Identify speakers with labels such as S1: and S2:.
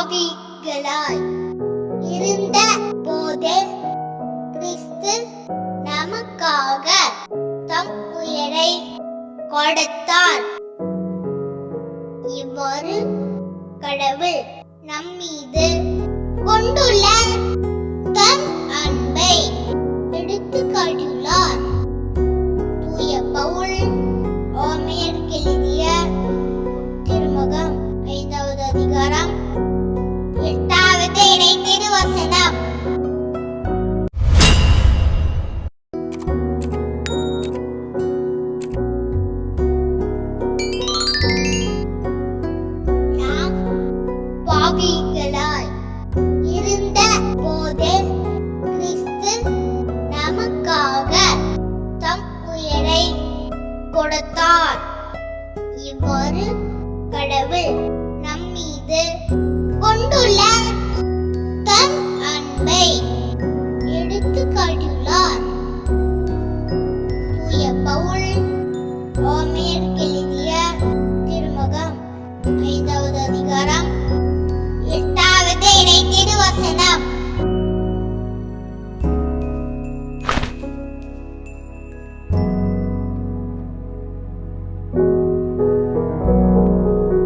S1: பாவிகளாய் இருந்த போது கிறிஸ்து நமக்காக தம் உயிரை கொடுத்தார். இவ்வாறு கடவுள் நம்மீது கொண்டுள்ள தன் அன்பை எடுத்துக் காட்டியுள்ளார். தூய பவுல் ரோமேயருக்கு எழுதிய திருமுகம் 5வது அதிகாரம் 8வது இறை திருவசனம். நாம் பாவிகளாய் இருந்த போது கிறிஸ்து நமக்காக தம் உயிரை கொடுத்தார். இவ்வாறு கடவுள் நம்மீது கொண்டுள்ள